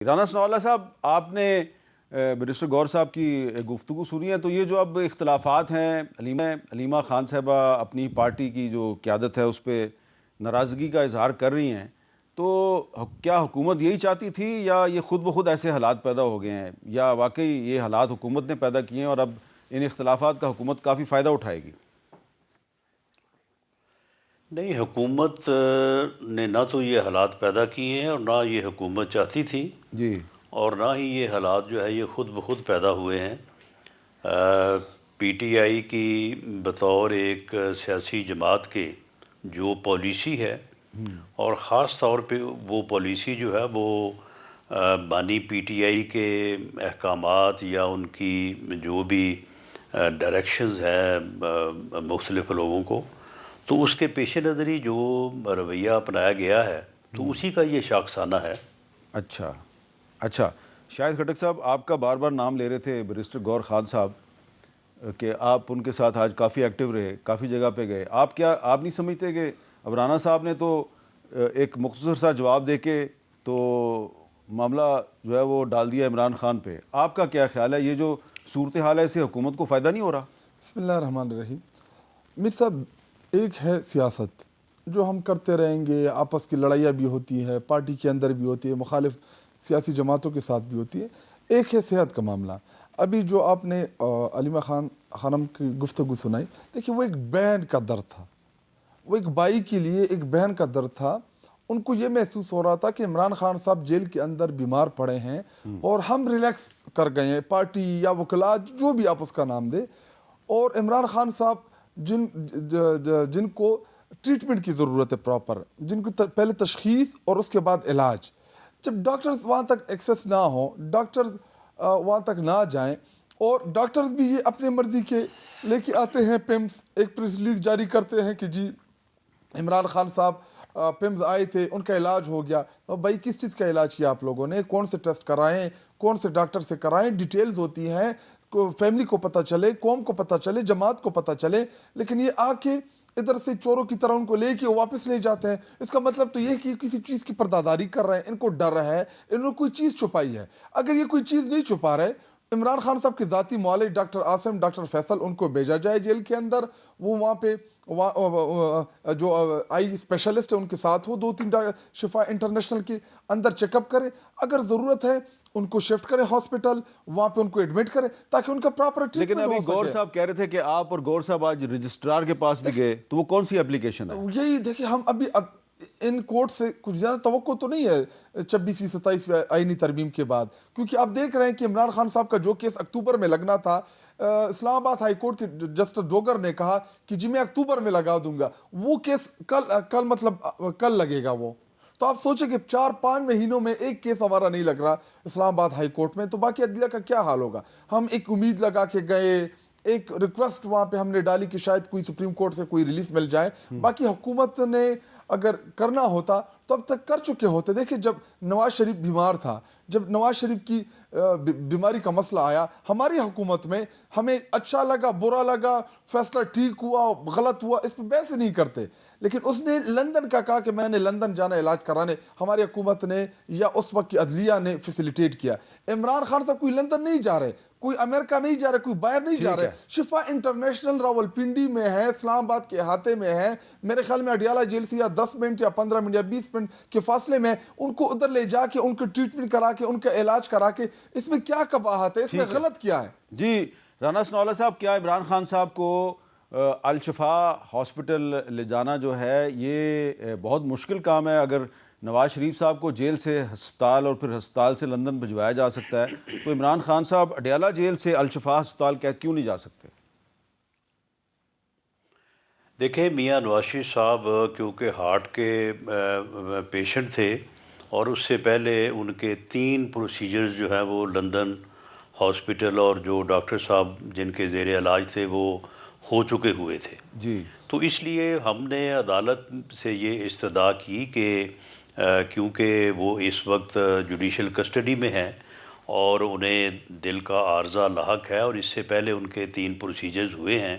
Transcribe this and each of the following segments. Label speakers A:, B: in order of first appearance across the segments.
A: رانا ثناء اللہ صاحب، آپ نے بیرسٹر گور صاحب کی گفتگو سنی ہے، تو یہ جو اب اختلافات ہیں، علیمہ خان صاحبہ اپنی پارٹی کی جو قیادت ہے اس پہ ناراضگی کا اظہار کر رہی ہیں، تو کیا حکومت یہی چاہتی تھی یا یہ خود بخود ایسے حالات پیدا ہو گئے ہیں، یا واقعی یہ حالات حکومت نے پیدا کیے ہیں اور اب ان اختلافات کا حکومت کافی فائدہ اٹھائے گی؟
B: نہیں، حکومت نے نہ تو یہ حالات پیدا کیے ہیں اور نہ یہ حکومت چاہتی تھی،
A: جی،
B: اور نہ ہی یہ حالات جو ہے یہ خود بخود پیدا ہوئے ہیں۔ پی ٹی آئی کی بطور ایک سیاسی جماعت کے جو پالیسی ہے، اور خاص طور پہ وہ پالیسی جو ہے وہ بانی پی ٹی آئی کے احکامات یا ان کی جو بھی ڈائریکشنز ہیں مختلف لوگوں کو، تو اس کے پیش نظر ہی جو رویہ اپنایا گیا ہے تو اسی کا یہ شاخسانہ ہے۔
A: اچھا شاہد خٹک صاحب، آپ کا بار بار نام لے رہے تھے بیرسٹر گور خان صاحب کہ آپ ان کے ساتھ آج کافی ایکٹیو رہے، کافی جگہ پہ گئے، آپ نہیں سمجھتے کہ اب رانا صاحب نے تو ایک مختصر سا جواب دے کے تو معاملہ جو ہے وہ ڈال دیا عمران خان پہ؟ آپ کا کیا خیال ہے، یہ جو صورتحال ہے اس سے حکومت کو فائدہ نہیں ہو رہا؟
C: بسم اللہ الرحمن الرحیم۔ میر صاحب، ایک ہے سیاست جو ہم کرتے رہیں گے، آپس کی لڑائیاں بھی ہوتی ہے، پارٹی کے اندر بھی ہوتی ہے، مخالف سیاسی جماعتوں کے ساتھ بھی ہوتی ہے۔ ایک ہے صحت کا معاملہ۔ ابھی جو آپ نے علیمہ خانم کی گفتگو سنائی، دیکھیے وہ ایک بہن کا درد تھا، وہ ایک بھائی کے لیے ایک بہن کا درد تھا۔ ان کو یہ محسوس ہو رہا تھا کہ عمران خان صاحب جیل کے اندر بیمار پڑے ہیں اور ہم ریلیکس کر گئے ہیں، پارٹی یا وکلاء جو بھی آپ اس کا نام دیں، اور عمران خان صاحب جن کو ٹریٹمنٹ کی ضرورت ہے پراپر، جن کو پہلے تشخیص اور اس کے بعد علاج، جب ڈاکٹرز وہاں تک ایکسیس نہ ہوں، ڈاکٹرز وہاں تک نہ جائیں، اور ڈاکٹرز بھی یہ اپنے مرضی کے لے کے آتے ہیں، پیمز ایک پریس ریلیز جاری کرتے ہیں کہ جی عمران خان صاحب پیمز آئے تھے، ان کا علاج ہو گیا۔ بھائی کس چیز کا علاج کیا آپ لوگوں نے؟ کون سے ٹیسٹ کرائیں، کون سے ڈاکٹر سے کرائیں؟ ڈیٹیلز ہوتی ہیں، فیملی کو پتہ چلے، قوم کو پتہ چلے، جماعت کو پتہ چلے، لیکن یہ آ کے ادھر سے چوروں کی طرح ان کو لے کے واپس لے جاتے ہیں۔ اس کا مطلب تو یہ کہ کسی چیز کی پرداداری کر رہے ہیں، ان کو ڈر ہے، انہوں نے کوئی چیز چھپائی ہے۔ اگر یہ کوئی چیز نہیں چھپا رہے، عمران خان صاحب کے ذاتی معالج ڈاکٹر عاصم، ڈاکٹر فیصل، ان کو بھیجا جائے جیل کے اندر، وہ وہاں پہ جو آئی اسپیشلسٹ ہے ان کے ساتھ ہو، 2-3 شفا انٹرنیشنل کے اندر چیک اپ کرے، اگر ضرورت ہے ان کو شفٹ کرے ہاسپٹل، وہاں پہ ان کو ایڈمٹ کرے تاکہ ان کا پراپر ٹریٹمنٹ ہو سکے۔
A: لیکن ابھی گور صاحب کہہ رہے تھے کہ آپ اور گور صاحب آج رجسٹرار کے پاس بھی گئے، تو وہ کون سی اپلیکیشن ہے؟
C: یہی دیکھیں، ہم ابھی ان کورٹ سے کچھ زیادہ توقع تو نہیں ہے 26ویں 27ویں آئینی ترمیم کے بعد، کیونکہ آپ دیکھ رہے ہیں کہ عمران خان صاحب کا جو کیس اکتوبر میں لگنا تھا، اسلام آباد ہائی کورٹ کے جسٹس ڈوگر نے کہا کہ جی میں اکتوبر میں لگا دوں گا، وہ کیس کل لگے گا وہ۔ تو آپ سوچیں کہ 4-5 مہینوں میں ایک کیس ہمارا نہیں لگ رہا اسلام آباد ہائی کورٹ میں، تو باقی عدلیہ کا کیا حال ہوگا؟ ہم ایک امید لگا کے گئے، ایک ریکویسٹ وہاں پہ ہم نے ڈالی کہ شاید کوئی سپریم کورٹ سے کوئی ریلیف مل جائے، باقی حکومت نے اگر کرنا ہوتا تو اب تک کر چکے ہوتے۔ دیکھیں جب نواز شریف بیمار تھا، جب نواز شریف کی بیماری کا مسئلہ آیا، ہماری حکومت میں ہمیں اچھا لگا، برا لگا، فیصلہ ٹھیک ہوا، غلط ہوا، اس پہ بحث نہیں کرتے، لیکن اس نے لندن کا کہا کہ میں نے لندن جانا علاج کرانے، ہماری حکومت نے یا اس وقت کی عدلیہ نے فیسیلیٹیٹ کیا۔ عمران خان صاحب کوئی لندن نہیں جا رہے، کوئی امریکہ نہیں جا رہے، کوئی باہر نہیں جا رہے، شفا انٹرنیشنل راولپنڈی میں ہے، اسلام آباد کے احاطے میں ہے، میرے خیال میں اڈیالہ جیل سے یا 10 منٹ یا 15 منٹ یا 20 منٹ کے فاصلے میں، ان کو ادھر لے جا کے ان کو ٹریٹمنٹ کرا کے ان کا علاج کرا کے، اس میں کیا قباحت ہے، اس میں غلط کیا ہے؟
A: جی رانا ثناء اللہ صاحب، کیا عمران خان صاحب کو الشفا ہاسپٹل لے جانا جو ہے یہ بہت مشکل کام ہے؟ اگر نواز شریف صاحب کو جیل سے ہسپتال اور پھر ہسپتال سے لندن بھجوایا جا سکتا ہے، تو عمران خان صاحب اڈیالہ جیل سے الشفا ہسپتال کیوں نہیں جا سکتے؟
B: دیکھیں، میاں نواز شریف صاحب کیونکہ ہارٹ کے پیشنٹ تھے، اور اس سے پہلے ان کے 3 پروسیجرز جو ہیں وہ لندن ہاسپٹل اور جو ڈاکٹر صاحب جن کے زیر علاج تھے وہ ہو چکے ہوئے تھے۔
A: جی،
B: تو اس لیے ہم نے عدالت سے یہ استدعا کی کہ کیونکہ وہ اس وقت جوڈیشل کسٹڈی میں ہیں اور انہیں دل کا عارضہ لاحق ہے اور اس سے پہلے ان کے 3 پروسیجرز ہوئے ہیں،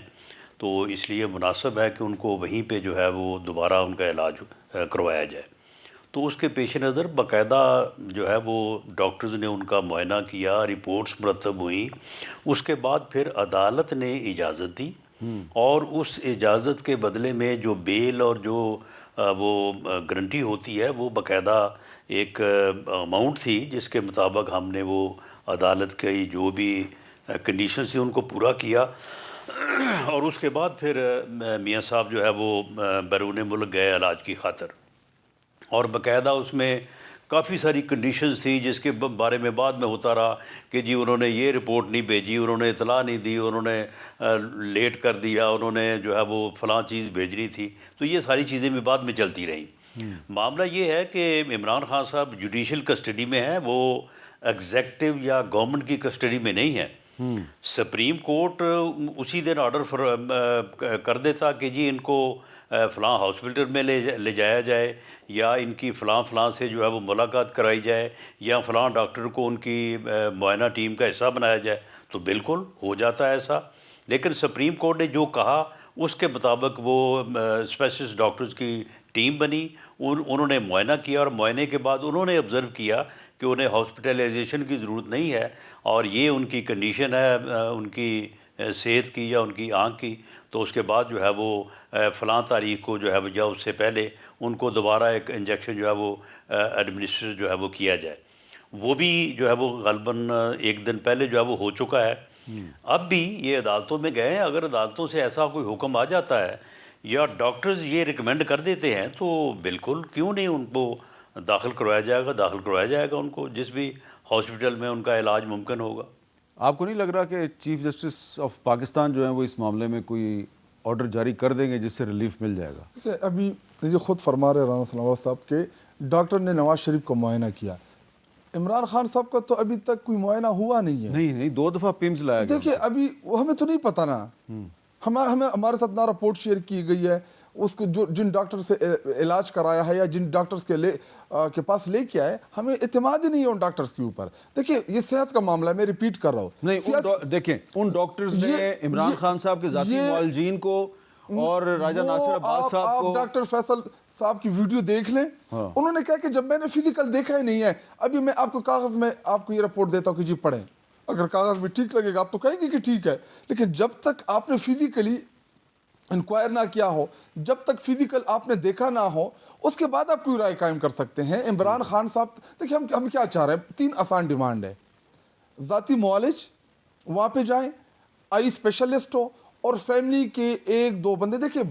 B: تو اس لیے مناسب ہے کہ ان کو وہیں پہ جو ہے وہ دوبارہ ان کا علاج کروایا جائے۔ تو اس کے پیش نظر باقاعدہ جو ہے وہ ڈاکٹرز نے ان کا معائنہ کیا، رپورٹس مرتب ہوئیں، اس کے بعد پھر عدالت نے اجازت دی، اور اس اجازت کے بدلے میں جو بیل اور جو وہ گارنٹی ہوتی ہے وہ باقاعدہ ایک اماؤنٹ تھی، جس کے مطابق ہم نے وہ عدالت کی جو بھی کنڈیشنز تھی ان کو پورا کیا، اور اس کے بعد پھر میاں صاحب جو ہے وہ بیرون ملک گئے علاج کی خاطر، اور باقاعدہ اس میں کافی ساری کنڈیشنز تھیں جس کے بارے میں بعد میں ہوتا رہا کہ جی انہوں نے یہ رپورٹ نہیں بھیجی، انہوں نے اطلاع نہیں دی، انہوں نے لیٹ کر دیا، انہوں نے جو ہے وہ فلاں چیز بھیجنی تھی، تو یہ ساری چیزیں بھی بعد میں چلتی رہیں۔ معاملہ یہ ہے کہ عمران خان صاحب جوڈیشل کسٹڈی میں ہیں، وہ ایگزیکٹو یا گورنمنٹ کی کسٹڈی میں نہیں ہے۔ سپریم کورٹ اسی دن آرڈر کر دیتا کہ جی ان کو فلاں ہاسپٹل میں لے جایا جائے، یا ان کی فلاں سے جو ہے وہ ملاقات کرائی جائے، یا فلاں ڈاکٹر کو ان کی معائنہ ٹیم کا حصہ بنایا جائے، تو بالکل ہو جاتا ہے ایسا۔ لیکن سپریم کورٹ نے جو کہا اس کے مطابق وہ اسپیشلسٹ ڈاکٹرز کی ٹیم بنی، انہوں نے معائنہ کیا، اور معائنے کے بعد انہوں نے آبزرو کیا کہ انہیں ہاسپٹلائزیشن کی ضرورت نہیں ہے، اور یہ ان کی کنڈیشن ہے ان کی صحت کی یا ان کی آنکھ کی، تو اس کے بعد جو ہے وہ فلاں تاریخ کو جو ہے یا اس سے پہلے ان کو دوبارہ ایک انجیکشن جو ہے وہ ایڈمنسٹر جو ہے وہ کیا جائے۔ وہ بھی جو ہے وہ غالباً ایک دن پہلے جو ہے وہ ہو چکا ہے۔ اب بھی یہ عدالتوں میں گئے ہیں، اگر عدالتوں سے ایسا کوئی حکم آ جاتا ہے یا ڈاکٹرز یہ ریکمینڈ کر دیتے ہیں تو بالکل کیوں نہیں ان کو داخل کروایا جائے گا ان کو جس بھی ہاسپٹل میں ان کا علاج ممکن ہوگا۔
A: آپ کو نہیں لگ رہا کہ چیف جسٹس آف پاکستان جو ہیں وہ اس معاملے میں کوئی آرڈر جاری کر دیں گے جس سے ریلیف مل جائے گا؟
C: ابھی یہ خود فرما رہے رانا سلام صاحب کہ ڈاکٹر نے نواز شریف کو معائنہ کیا، عمران خان صاحب کا تو ابھی تک کوئی معائنہ ہوا نہیں ہے۔
A: نہیں 2 دفعہ پیمز لایا گیا۔
C: دیکھیے ابھی ہمیں تو نہیں پتہ نا، ہمارے ساتھ نہ رپورٹ شیئر کی گئی ہے، اس کو جن ڈاکٹر سے علاج کرایا ہے یا جن ڈاکٹرز کے پاس لے کے آئے، ہمیں اعتماد ہی نہیں ہے ان ڈاکٹرز کے اوپر۔ دیکھیں یہ صحت کا معاملہ ہے، میں ریپیٹ کر رہا ہوں۔
A: نہیں دیکھیں ان ڈاکٹرز نے عمران خان صاحب کے ذاتی معالجین کو اور راجہ ناصر عباس صاحب کو،
C: آپ ڈاکٹر فیصل صاحب کی ویڈیو دیکھ لیں، انہوں نے کہا کہ جب میں نے فزیکل دیکھا ہی نہیں ہے، ابھی میں آپ کو کاغذ میں آپ کو یہ رپورٹ دیتا ہوں کہ جی پڑھیں، اگر کاغذ میں ٹھیک لگے گا آپ تو کہیں گے کہ ٹھیک ہے، لیکن جب تک آپ نے فزیکلی انکوائر نہ کیا ہو، جب تک فزیکل آپ نے دیکھا نہ ہو، اس کے بعد آپ کوئی رائے قائم کر سکتے ہیں۔ عمران خان صاحب دیکھیں ہم کیا چاہ رہے ہیں، 3 آسان ڈیمانڈ ہے، ذاتی معالج وہاں پہ جائیں، آئی اسپیشلسٹ ہو، اور فیملی کے 1-2 بندے، دیکھیں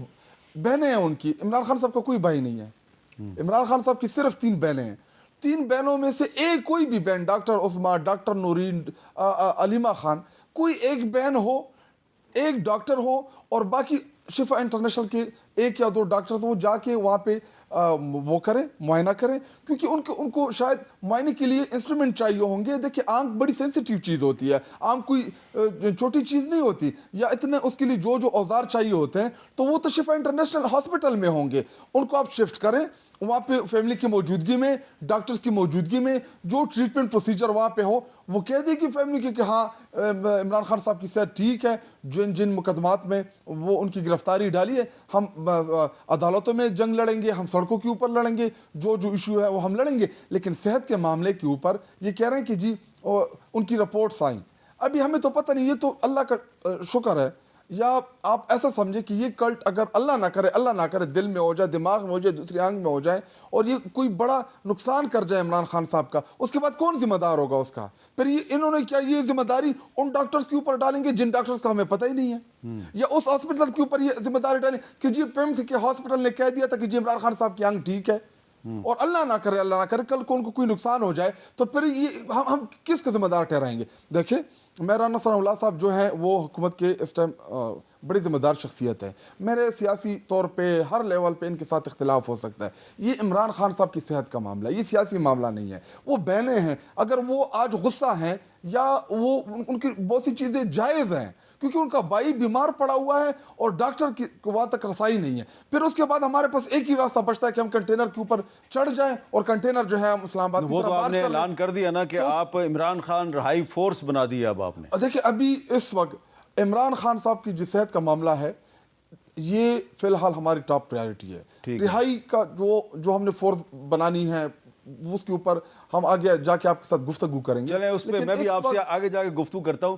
C: بہنیں ہیں ان کی، عمران خان صاحب کا کوئی بھائی نہیں ہے، عمران خان صاحب کی صرف 3 بہنیں ہیں، 3 بہنوں میں سے ایک کوئی بھی بہن، ڈاکٹر عظمیٰ، ڈاکٹر نورین، علیمہ خان، کوئی ایک بہن ہو، ایک ڈاکٹر ہو، اور باقی شفا انٹرنیشنل کے 1 یا 2 ڈاکٹرز وہ جا کے وہاں پہ وہ کریں، معائنہ کریں، کیونکہ ان کو شاید معائنے کے لیے انسٹرومنٹ چاہیے ہوں گے۔ دیکھیں آنکھ بڑی سینسیٹیو چیز ہوتی ہے، آنکھ کوئی چھوٹی چیز نہیں ہوتی، یا اتنے اس کے لیے جو اوزار چاہیے ہوتے ہیں تو وہ تو شفا انٹرنیشنل ہاسپٹل میں ہوں گے، ان کو آپ شفٹ کریں وہاں پہ، فیملی کی موجودگی میں، ڈاکٹرز کی موجودگی میں، جو ٹریٹمنٹ پروسیجر وہاں پہ ہو وہ کہہ دے کہ فیملی کی کہ ہاں عمران خان صاحب کی صحت ٹھیک ہے، جن مقدمات میں وہ ان کی گرفتاری ڈالی ہے، ہم عدالتوں میں جنگ لڑیں گے، ہم سڑکوں کے اوپر لڑیں گے، جو ایشو ہے وہ ہم لڑیں گے، لیکن صحت کے معاملے کے اوپر یہ کہہ رہے ہیں کہ جی ان کی رپورٹس آئیں، ابھی ہمیں تو پتہ نہیں، یہ تو اللہ کا شکر ہے، یا آپ ایسا سمجھے کہ یہ کلٹ اگر اللہ نہ کرے دل میں ہو جائے، دماغ میں ہو جائے، دوسری آنکھ میں ہو جائے، اور یہ کوئی بڑا نقصان کر جائے عمران خان صاحب کا، اس کے بعد کون ذمہ دار ہوگا اس کا؟ پھر انہوں نے کیا یہ ذمہ داری ان ڈاکٹرز کے اوپر ڈالیں گے جن ڈاکٹرز کا ہمیں پتہ ہی نہیں ہے، یا اس ہاسپٹل کے اوپر یہ ذمہ داری ڈالیں کہ جی پیمز کے ہاسپٹل نے کہہ دیا تھا کہ جی عمران خان صاحب کی آنکھ ٹھیک ہے، اور اللہ نہ کرے کل کو ان کو کوئی نقصان ہو جائے تو پھر یہ ہم کس کو ذمہ دار ٹھہرائیں گے؟ دیکھیں رانا ثناء اللہ صاحب جو ہیں وہ حکومت کے اس ٹائم بڑی ذمہ دار شخصیت ہے، میرے سیاسی طور پہ ہر لیول پہ ان کے ساتھ اختلاف ہو سکتا ہے، یہ عمران خان صاحب کی صحت کا معاملہ ہے، یہ سیاسی معاملہ نہیں ہے، وہ بہنیں ہیں، اگر وہ آج غصہ ہیں یا وہ ان کی بہت سی چیزیں جائز ہیں کیونکہ ان کا بھائی بیمار پڑا ہوا ہے اور ڈاکٹر کی وہاں تک رسائی نہیں ہے، پھر اس کے بعد ہمارے پاس ایک ہی راستہ بچتا ہے کہ ہم کنٹینر کے اوپر چڑھ جائیں اور کنٹینر جو ہے ہم اسلام آباد کی
A: وہ
C: طرف
A: تو آپ
C: مارچ
A: نے
C: کر لیں۔
A: اعلان کر دیا نا کہ آپ عمران خان رہائی فورس بنا دیا اب آپ نے۔
C: دیکھیں ابھی اس وقت عمران خان صاحب کی جو صحت کا معاملہ ہے، یہ فی الحال ہماری ٹاپ پرائیورٹی ہے. رہائی کا جو ہم نے فورس بنانی ہے اس کے اوپر ہم آگے جا کے آپ کے ساتھ گفتگو کریں گے.
A: چلیں اس پہ میں بھی آپ سے آگے جا کے گفتگو کرتا ہوں.